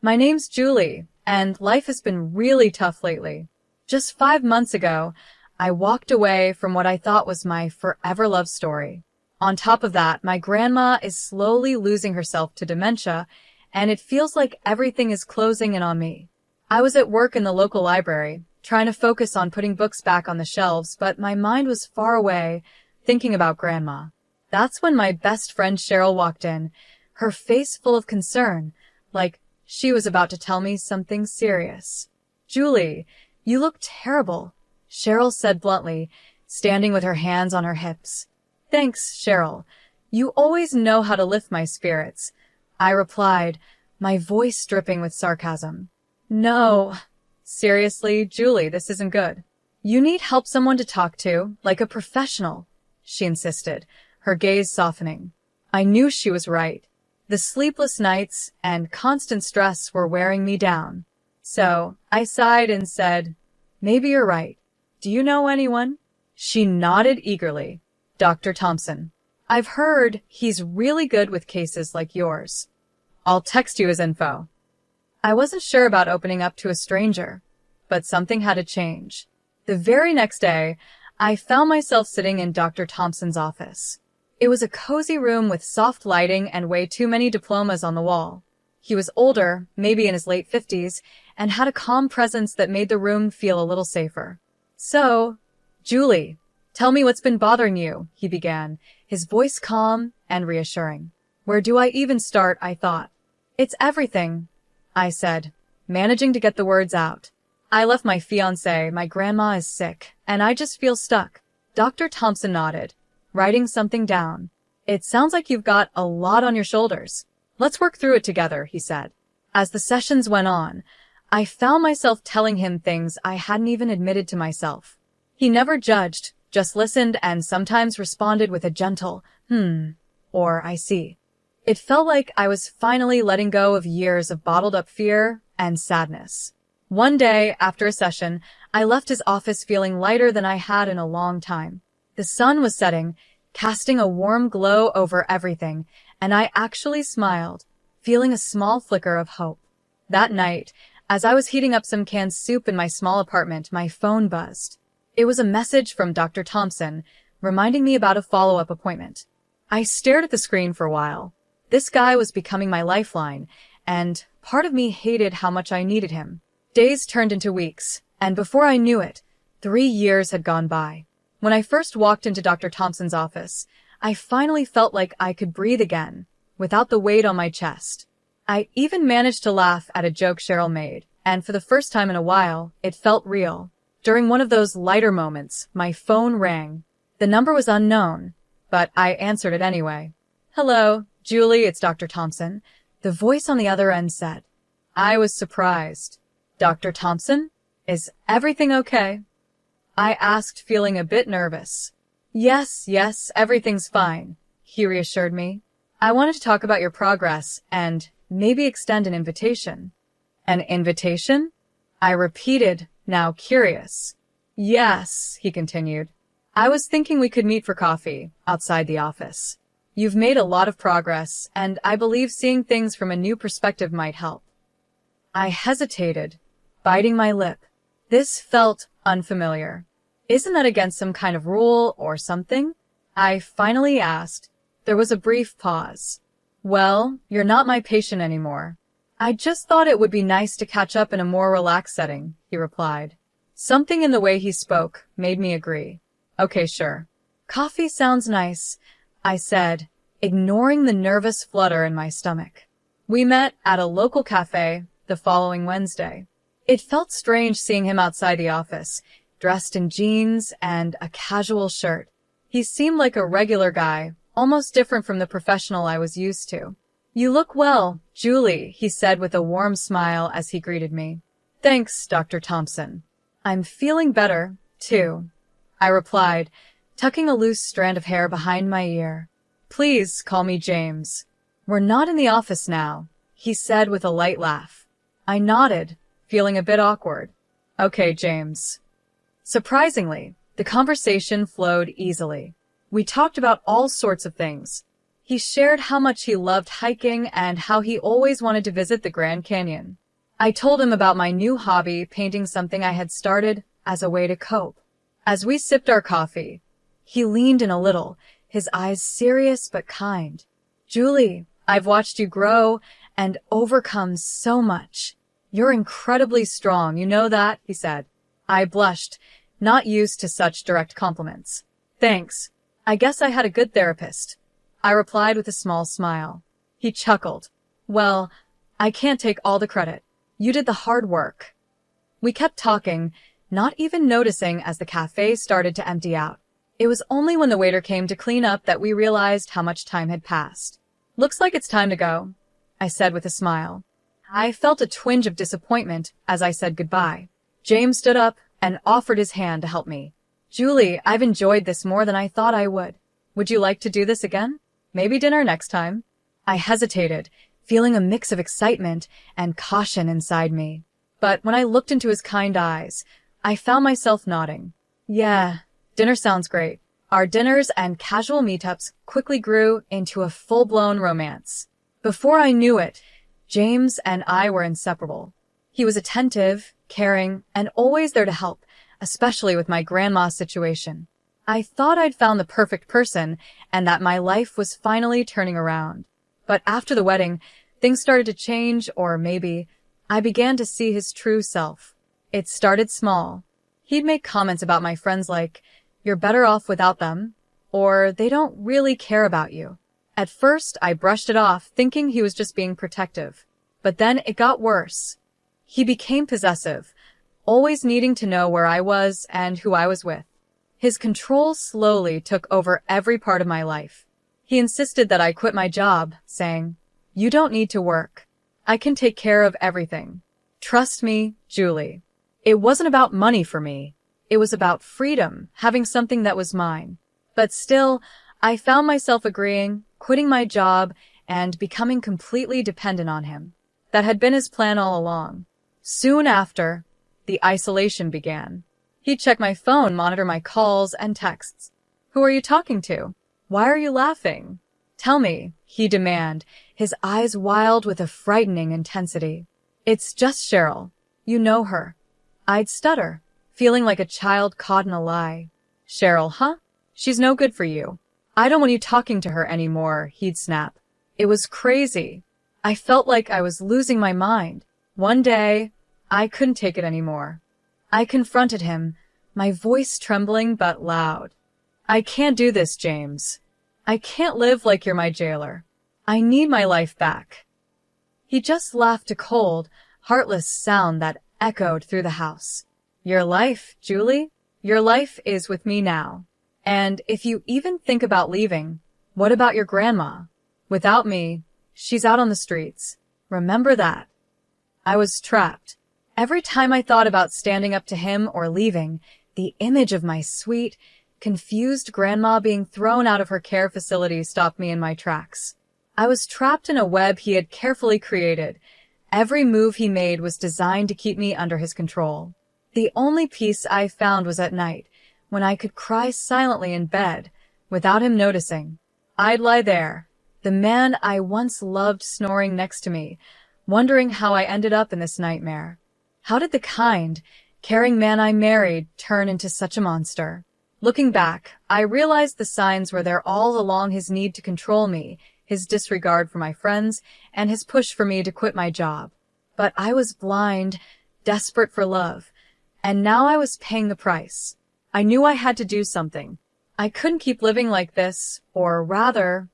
My name's Julie, and life has been really tough lately. Just 5 months ago, I walked away from what I thought was my forever love story. On top of that, my grandma is slowly losing herself to dementia, and it feels like everything is closing in on me. I was at work in the local library, trying to focus on putting books back on the shelves, but my mind was far away, thinking about Grandma. That's when my best friend Cheryl walked in, her face full of concern, like she was about to tell me something serious. "Julie, you look terrible," Cheryl said bluntly, standing with her hands on her hips. "Thanks, Cheryl. You always know how to lift my spirits," I replied, my voice dripping with sarcasm. "No. Seriously, Julie, this isn't good. You need help, someone to talk to, like a professional," she insisted, her gaze softening. I knew she was right. The sleepless nights and constant stress were wearing me down. So I sighed and said, "Maybe you're right. Do you know anyone?" She nodded eagerly. "Dr. Thompson. I've heard he's really good with cases like yours. I'll text you his info." I wasn't sure about opening up to a stranger, but something had to change. The very next day, I found myself sitting in Dr. Thompson's office. It was a cozy room with soft lighting and way too many diplomas on the wall. He was older, maybe in his late 50s, and had a calm presence that made the room feel a little safer. "So, Julie, tell me what's been bothering you," he began, his voice calm and reassuring. "Where do I even start?" I thought. "It's everything," I said, managing to get the words out. "I left my fiancé, my grandma is sick, and I just feel stuck." Dr. Thompson nodded, writing something down. "It sounds like you've got a lot on your shoulders. Let's work through it together," he said. As the sessions went on, I found myself telling him things I hadn't even admitted to myself. He never judged, just listened and sometimes responded with a gentle, or "I see." It felt like I was finally letting go of years of bottled-up fear and sadness. One day, after a session, I left his office feeling lighter than I had in a long time. The sun was setting, casting a warm glow over everything, and I actually smiled, feeling a small flicker of hope. That night, as I was heating up some canned soup in my small apartment, my phone buzzed. It was a message from Dr. Thompson, reminding me about a follow-up appointment. I stared at the screen for a while. This guy was becoming my lifeline, and part of me hated how much I needed him. Days turned into weeks, and before I knew it, 3 years had gone by. When I first walked into Dr. Thompson's office, I finally felt like I could breathe again, without the weight on my chest. I even managed to laugh at a joke Cheryl made, and for the first time in a while, it felt real. During one of those lighter moments, my phone rang. The number was unknown, but I answered it anyway. "Hello, Julie, it's Dr. Thompson," the voice on the other end said. I was surprised. "Dr. Thompson? Is everything okay?" I asked, feeling a bit nervous. Yes, everything's fine," he reassured me. "I wanted to talk about your progress and maybe extend an invitation." "An invitation?" I repeated, now curious. "Yes," he continued. "I was thinking we could meet for coffee outside the office. You've made a lot of progress, and I believe seeing things from a new perspective might help." I hesitated, biting my lip. This felt unfamiliar. "Isn't that against some kind of rule or something?" I finally asked. There was a brief pause. "Well, you're not my patient anymore. I just thought it would be nice to catch up in a more relaxed setting," he replied. Something in the way he spoke made me agree. "Okay, sure." "Coffee sounds nice," I said, ignoring the nervous flutter in my stomach. We met at a local cafe the following Wednesday. It felt strange seeing him outside the office, dressed in jeans and a casual shirt. He seemed like a regular guy, almost different from the professional I was used to. "You look well, Julie," he said with a warm smile as he greeted me. "Thanks, Dr. Thompson. I'm feeling better, too," I replied, tucking a loose strand of hair behind my ear. "Please call me James." "We're not in the office now," he said with a light laugh. I nodded, feeling a bit awkward. "Okay, James." Surprisingly, the conversation flowed easily. We talked about all sorts of things. He shared how much he loved hiking and how he always wanted to visit the Grand Canyon. I told him about my new hobby, painting something I had started as a way to cope. As we sipped our coffee, he leaned in a little, his eyes serious but kind. "Julie, I've watched you grow and overcome so much. You're incredibly strong, you know that?" he said. I blushed, not used to such direct compliments. "Thanks. I guess I had a good therapist," I replied with a small smile. He chuckled. "Well, I can't take all the credit. You did the hard work." We kept talking, not even noticing as the cafe started to empty out. It was only when the waiter came to clean up that we realized how much time had passed. "Looks like it's time to go," I said with a smile. I felt a twinge of disappointment as I said goodbye. James stood up and offered his hand to help me. "Julie, I've enjoyed this more than I thought I would. Would you like to do this again? Maybe dinner next time?" I hesitated, feeling a mix of excitement and caution inside me. But when I looked into his kind eyes, I found myself nodding. "Yeah, dinner sounds great." Our dinners and casual meetups quickly grew into a full-blown romance. Before I knew it, James and I were inseparable. He was attentive, caring, and always there to help, especially with my grandma's situation. I thought I'd found the perfect person and that my life was finally turning around. But after the wedding, things started to change, or maybe I began to see his true self. It started small. He'd make comments about my friends like, "You're better off without them," or "They don't really care about you." At first, I brushed it off, thinking he was just being protective. But then it got worse. He became possessive, always needing to know where I was and who I was with. His control slowly took over every part of my life. He insisted that I quit my job, saying, "You don't need to work. I can take care of everything. Trust me, Julie." It wasn't about money for me. It was about freedom, having something that was mine. But still, I found myself agreeing, quitting my job, and becoming completely dependent on him. That had been his plan all along. Soon after, the isolation began. He'd check my phone, monitor my calls and texts. "Who are you talking to? Why are you laughing? Tell me," he'd demand, his eyes wild with a frightening intensity. "It's just Cheryl. You know her." I'd stutter, feeling like a child caught in a lie. "Cheryl, huh? She's no good for you. I don't want you talking to her anymore," he'd snap. It was crazy. I felt like I was losing my mind. One day, I couldn't take it anymore. I confronted him, my voice trembling but loud. "I can't do this, James. I can't live like you're my jailer. I need my life back." He just laughed, a cold, heartless sound that echoed through the house. "Your life, Julie? Your life is with me now. And if you even think about leaving, what about your grandma? Without me, she's out on the streets. Remember that." I was trapped. Every time I thought about standing up to him or leaving, the image of my sweet, confused grandma being thrown out of her care facility stopped me in my tracks. I was trapped in a web he had carefully created. Every move he made was designed to keep me under his control. The only peace I found was at night, when I could cry silently in bed, without him noticing. I'd lie there, the man I once loved snoring next to me, wondering how I ended up in this nightmare. How did the kind, caring man I married turn into such a monster? Looking back, I realized the signs were there all along: his need to control me, his disregard for my friends, and his push for me to quit my job. But I was blind, desperate for love, and now I was paying the price. I knew I had to do something. I couldn't keep living like this, or rather,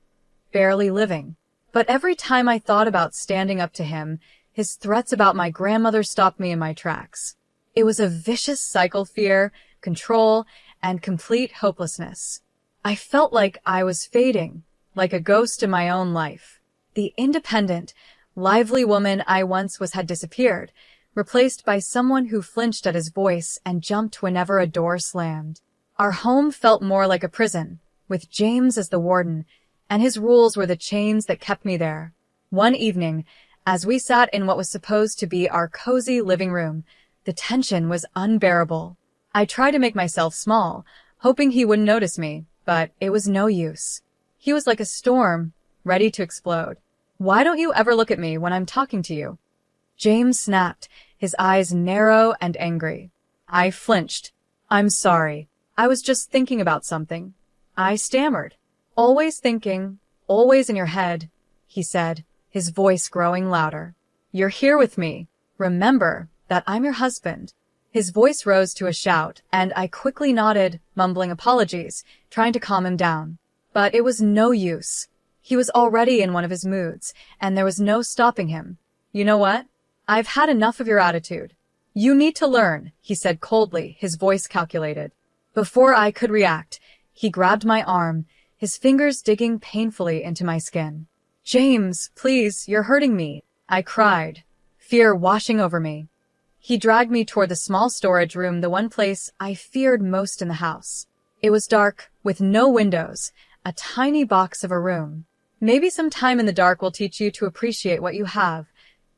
barely living. But every time I thought about standing up to him, his threats about my grandmother stopped me in my tracks. It was a vicious cycle: fear, control, and complete hopelessness. I felt like I was fading, like a ghost in my own life. The independent, lively woman I once was had disappeared, replaced by someone who flinched at his voice and jumped whenever a door slammed. Our home felt more like a prison, with James as the warden, and his rules were the chains that kept me there. One evening, as we sat in what was supposed to be our cozy living room, the tension was unbearable. I tried to make myself small, hoping he wouldn't notice me, but it was no use. He was like a storm, ready to explode. Why don't you ever look at me when I'm talking to you? James snapped, his eyes narrow and angry. I flinched. I'm sorry. I was just thinking about something. I stammered. Always thinking, always in your head, he said, his voice growing louder. You're here with me. Remember that I'm your husband. His voice rose to a shout, and I quickly nodded, mumbling apologies, trying to calm him down. But it was no use. He was already in one of his moods, and there was no stopping him. You know what? I've had enough of your attitude. You need to learn, he said coldly, his voice calculated. Before I could react, he grabbed my arm, his fingers digging painfully into my skin. James, please, you're hurting me, I cried, fear washing over me. He dragged me toward the small storage room, the one place I feared most in the house. It was dark, with no windows, a tiny box of a room. Maybe some time in the dark will teach you to appreciate what you have,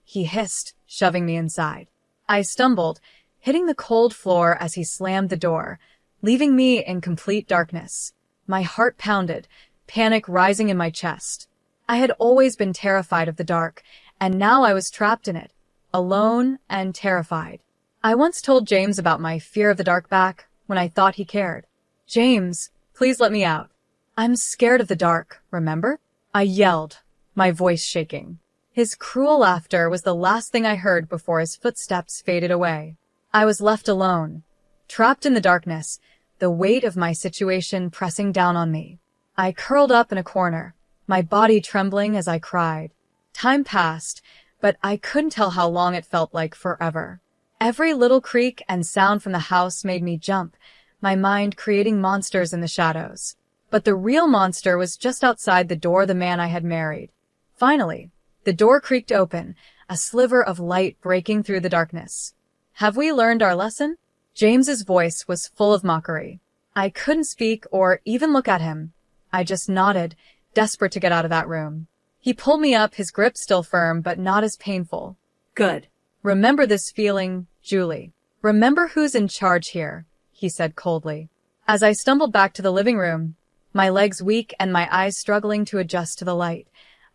he hissed, shoving me inside. I stumbled, hitting the cold floor as he slammed the door, leaving me in complete darkness. My heart pounded, panic rising in my chest. I had always been terrified of the dark, and now I was trapped in it, alone and terrified. I once told James about my fear of the dark back when I thought he cared. James, please let me out. I'm scared of the dark, remember? I yelled, my voice shaking. His cruel laughter was the last thing I heard before his footsteps faded away. I was left alone, trapped in the darkness, the weight of my situation pressing down on me. I curled up in a corner, my body trembling as I cried. Time passed, but I couldn't tell how long it felt like forever. Every little creak and sound from the house made me jump, my mind creating monsters in the shadows. But the real monster was just outside the door, the man I had married. Finally, the door creaked open, a sliver of light breaking through the darkness. Have we learned our lesson? James's voice was full of mockery. I couldn't speak or even look at him. I just nodded, desperate to get out of that room. He pulled me up, his grip still firm, but not as painful. Good. Remember this feeling, Julie. Remember who's in charge here, he said coldly. As I stumbled back to the living room, my legs weak and my eyes struggling to adjust to the light,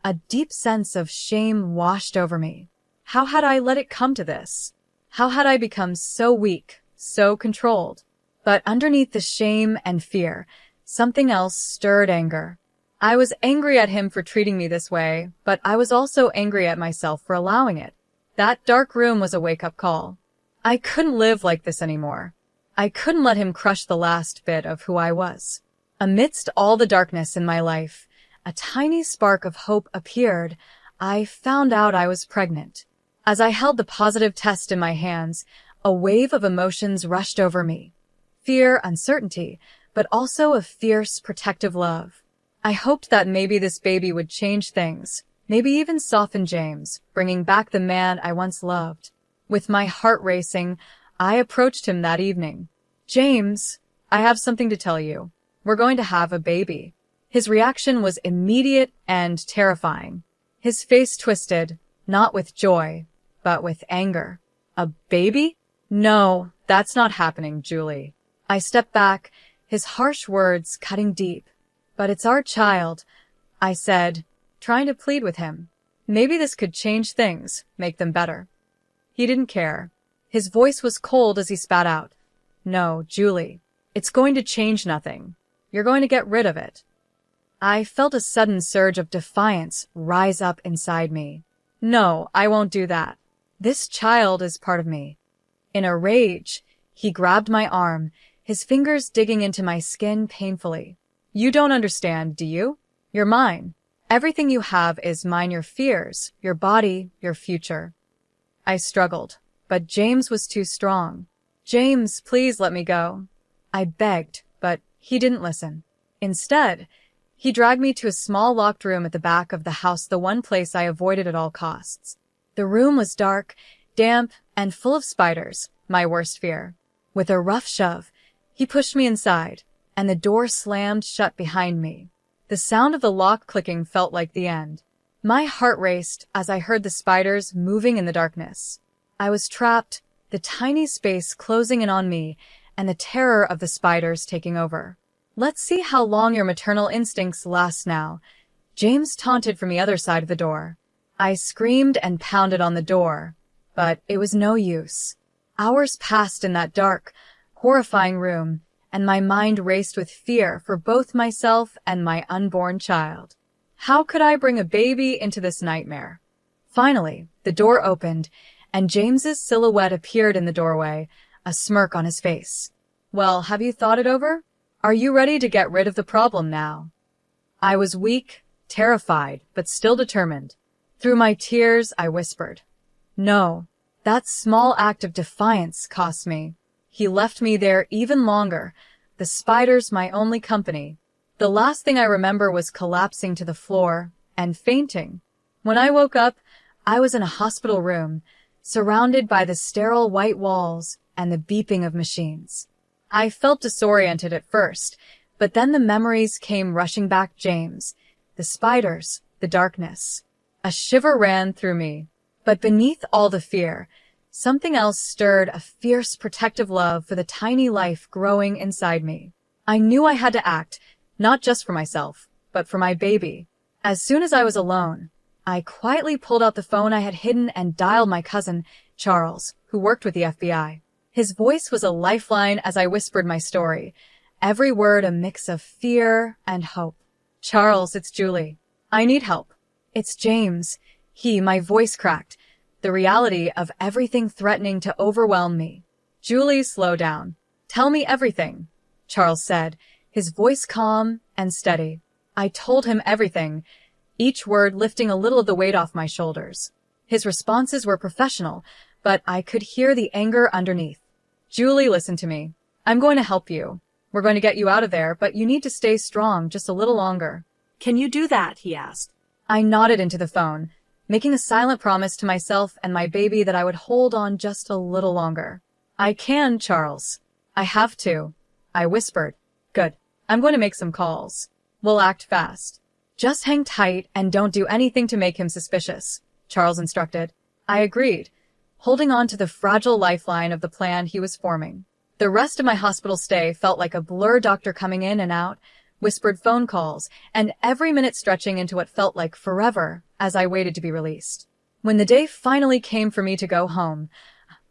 a deep sense of shame washed over me. How had I let it come to this? How had I become so weak, so controlled? But underneath the shame and fear, something else stirred anger. I was angry at him for treating me this way, but I was also angry at myself for allowing it. That dark room was a wake-up call. I couldn't live like this anymore. I couldn't let him crush the last bit of who I was. Amidst all the darkness in my life, a tiny spark of hope appeared. I found out I was pregnant. As I held the positive test in my hands, a wave of emotions rushed over me. Fear, uncertainty, but also a fierce, protective love. I hoped that maybe this baby would change things, maybe even soften James, bringing back the man I once loved. With my heart racing, I approached him that evening. James, I have something to tell you. We're going to have a baby. His reaction was immediate and terrifying. His face twisted, not with joy, but with anger. A baby? No, that's not happening, Julie. I stepped back, his harsh words cutting deep. But it's our child, I said, trying to plead with him. Maybe this could change things, make them better. He didn't care. His voice was cold as he spat out. No, Julie, it's going to change nothing. You're going to get rid of it. I felt a sudden surge of defiance rise up inside me. No, I won't do that. This child is part of me. In a rage, he grabbed my arm, his fingers digging into my skin painfully. You don't understand, do you? You're mine. Everything you have is mine, your fears, your body, your future. I struggled, but James was too strong. James, please let me go. I begged, but he didn't listen. Instead, he dragged me to a small locked room at the back of the house, the one place I avoided at all costs. The room was dark, damp, and full of spiders, my worst fear. With a rough shove, he pushed me inside, and the door slammed shut behind me. The sound of the lock clicking felt like the end. My heart raced as I heard the spiders moving in the darkness. I was trapped, the tiny space closing in on me, and the terror of the spiders taking over. Let's see how long your maternal instincts last now, James taunted from the other side of the door. I screamed and pounded on the door, but it was no use. Hours passed in that dark, horrifying room, and my mind raced with fear for both myself and my unborn child. How could I bring a baby into this nightmare? Finally, the door opened, and James's silhouette appeared in the doorway, a smirk on his face. Well, have you thought it over? Are you ready to get rid of the problem now? I was weak, terrified, but still determined. Through my tears, I whispered, "No, that small act of defiance cost me. He left me there even longer, the spiders my only company." The last thing I remember was collapsing to the floor and fainting. When I woke up, I was in a hospital room, surrounded by the sterile white walls and the beeping of machines. I felt disoriented at first, but then the memories came rushing back. James, the spiders, the darkness. A shiver ran through me, but beneath all the fear, something else stirred, a fierce protective love for the tiny life growing inside me. I knew I had to act, not just for myself, but for my baby. As soon as I was alone, I quietly pulled out the phone I had hidden and dialed my cousin, Charles, who worked with the FBI. His voice was a lifeline as I whispered my story, every word a mix of fear and hope. "Charles, it's Julie. I need help." "It's James." My voice cracked, the reality of everything threatening to overwhelm me. "Julie, slow down. Tell me everything," Charles said, his voice calm and steady. I told him everything, each word lifting a little of the weight off my shoulders. His responses were professional, but I could hear the anger underneath. "Julie, listen to me. I'm going to help you. We're going to get you out of there, but you need to stay strong just a little longer." "Can you do that?" he asked. I nodded into the phone, making a silent promise to myself and my baby that I would hold on just a little longer. "I can, Charles. I have to," I whispered. "Good. I'm going to make some calls. We'll act fast." "Just hang tight and don't do anything to make him suspicious," Charles instructed. I agreed, holding on to the fragile lifeline of the plan he was forming. The rest of my hospital stay felt like a blur, doctor coming in and out, whispered phone calls, and every minute stretching into what felt like forever as I waited to be released. When the day finally came for me to go home,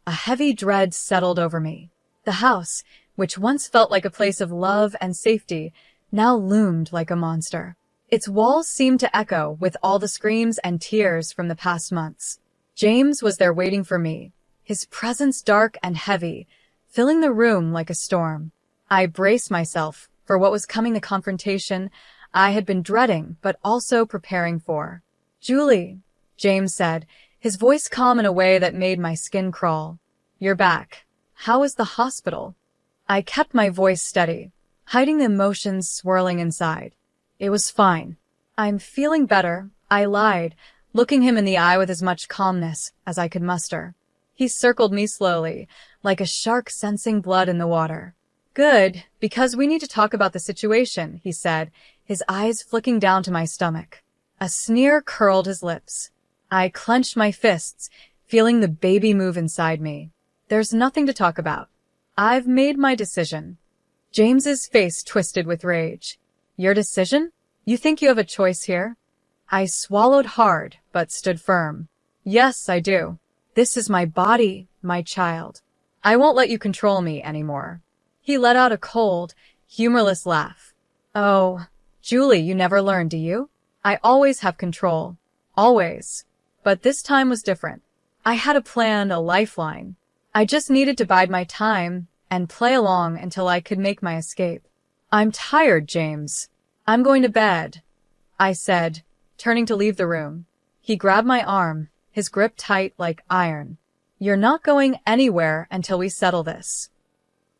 a heavy dread settled over me. The house, which once felt like a place of love and safety, now loomed like a monster. Its walls seemed to echo with all the screams and tears from the past months. James was there waiting for me, his presence dark and heavy, filling the room like a storm. I braced myself for what was coming, the confrontation I had been dreading but also preparing for. "Julie," James said, his voice calm in a way that made my skin crawl. "You're back. How is the hospital?" I kept my voice steady, hiding the emotions swirling inside. "It was fine. I'm feeling better," I lied, looking him in the eye with as much calmness as I could muster. He circled me slowly, like a shark sensing blood in the water. "Good, because we need to talk about the situation," he said, his eyes flicking down to my stomach. A sneer curled his lips. I clenched my fists, feeling the baby move inside me. "There's nothing to talk about. I've made my decision." James's face twisted with rage. "Your decision? You think you have a choice here?" I swallowed hard, but stood firm. "Yes, I do. This is my body, my child. I won't let you control me anymore." He let out a cold, humorless laugh. "Oh, Julie, you never learn, do you? I always have control. Always. But this time was different. I had a plan, a lifeline. I just needed to bide my time and play along until I could make my escape." "I'm tired, James. I'm going to bed," I said, turning to leave the room. He grabbed my arm, his grip tight like iron. "You're not going anywhere until we settle this."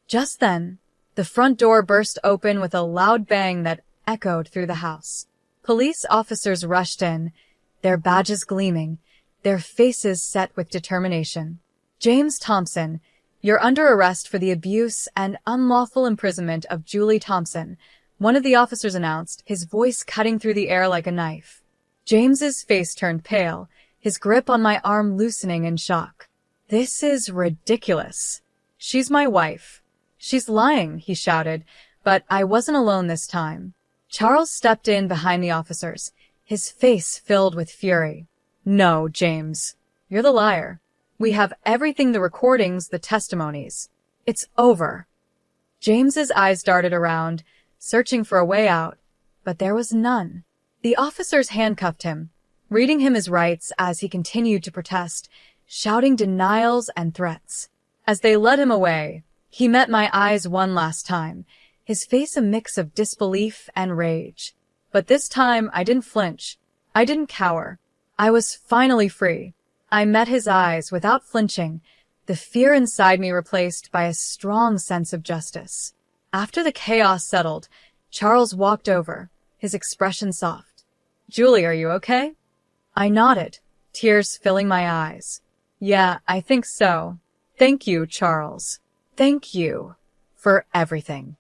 Just then, the front door burst open with a loud bang that echoed through the house. Police officers rushed in, their badges gleaming, their faces set with determination. "James Thompson, you're under arrest for the abuse and unlawful imprisonment of Julie Thompson," one of the officers announced, his voice cutting through the air like a knife. James's face turned pale, his grip on my arm loosening in shock. "This is ridiculous. She's my wife." "She's lying," he shouted, but I wasn't alone this time. Charles stepped in behind the officers, his face filled with fury. "No, James. You're the liar. We have everything, the recordings, the testimonies. It's over." James's eyes darted around, searching for a way out, but there was none. The officers handcuffed him, reading him his rights as he continued to protest, shouting denials and threats. As they led him away, he met my eyes one last time, his face a mix of disbelief and rage. But this time I didn't flinch. I didn't cower. I was finally free. I met his eyes without flinching, the fear inside me replaced by a strong sense of justice. After the chaos settled, Charles walked over, his expression soft. "Julie, are you okay?" I nodded, tears filling my eyes. "Yeah, I think so. Thank you, Charles. Thank you for everything."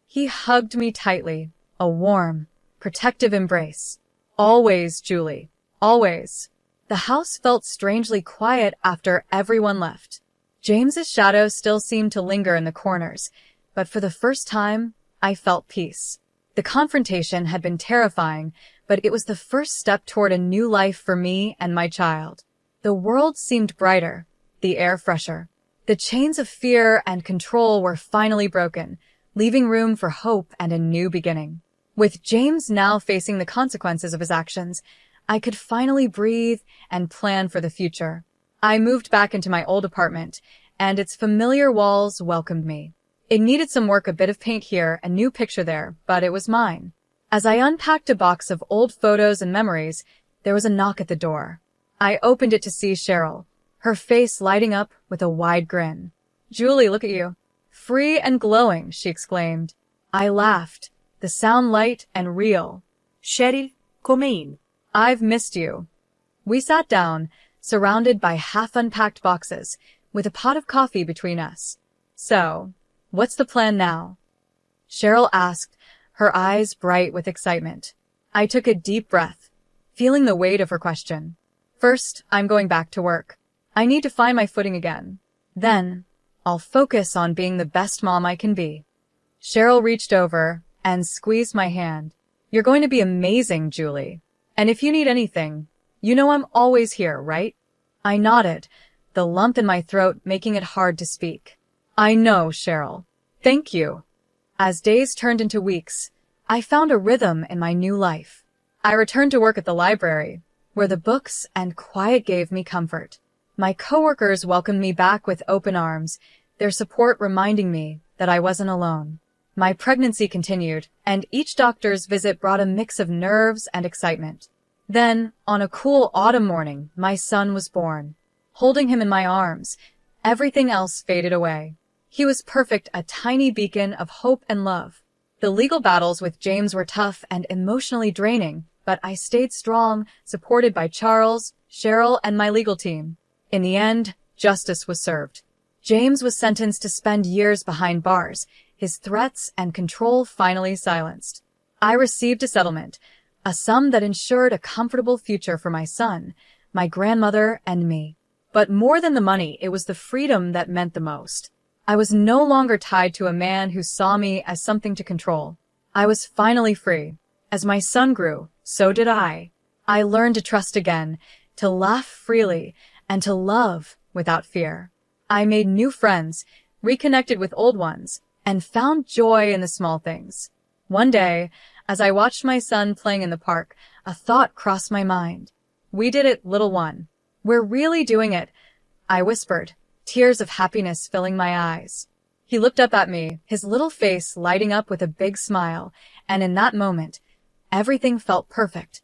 He hugged me tightly, a warm, protective embrace. "Always, Julie, always." The house felt strangely quiet after everyone left. James's shadow still seemed to linger in the corners, but for the first time, I felt peace. The confrontation had been terrifying, but it was the first step toward a new life for me and my child. The world seemed brighter, the air fresher. The chains of fear and control were finally broken, leaving room for hope and a new beginning. With James now facing the consequences of his actions, I could finally breathe and plan for the future. I moved back into my old apartment, and its familiar walls welcomed me. It needed some work, a bit of paint here, a new picture there, but it was mine. As I unpacked a box of old photos and memories, there was a knock at the door. I opened it to see Cheryl, her face lighting up with a wide grin. "Julie, look at you. Free and glowing," she exclaimed. I laughed, the sound light and real. "Cheryl, come in." "I've missed you." We sat down, surrounded by half-unpacked boxes, with a pot of coffee between us. "So, what's the plan now?" Cheryl asked, her eyes bright with excitement. I took a deep breath, feeling the weight of her question. "First, I'm going back to work. I need to find my footing again. Then, I'll focus on being the best mom I can be." Cheryl reached over and squeezed my hand. "You're going to be amazing, Julie. And if you need anything, you know I'm always here, right?" I nodded, the lump in my throat making it hard to speak. "I know, Cheryl. Thank you." As days turned into weeks, I found a rhythm in my new life. I returned to work at the library, where the books and quiet gave me comfort. My coworkers welcomed me back with open arms, their support reminding me that I wasn't alone. My pregnancy continued, and each doctor's visit brought a mix of nerves and excitement. Then, on a cool autumn morning, my son was born. Holding him in my arms, everything else faded away. He was perfect, a tiny beacon of hope and love. The legal battles with James were tough and emotionally draining, but I stayed strong, supported by Charles, Cheryl, and my legal team. In the end, justice was served. James was sentenced to spend years behind bars, his threats and control finally silenced. I received a settlement, a sum that ensured a comfortable future for my son, my grandmother, and me. But more than the money, it was the freedom that meant the most. I was no longer tied to a man who saw me as something to control. I was finally free. As my son grew, so did I. I learned to trust again, to laugh freely, and to love without fear. I made new friends, reconnected with old ones, and found joy in the small things. One day, as I watched my son playing in the park, a thought crossed my mind. "We did it, little one. We're really doing it," I whispered, tears of happiness filling my eyes. He looked up at me, his little face lighting up with a big smile, and in that moment, everything felt perfect.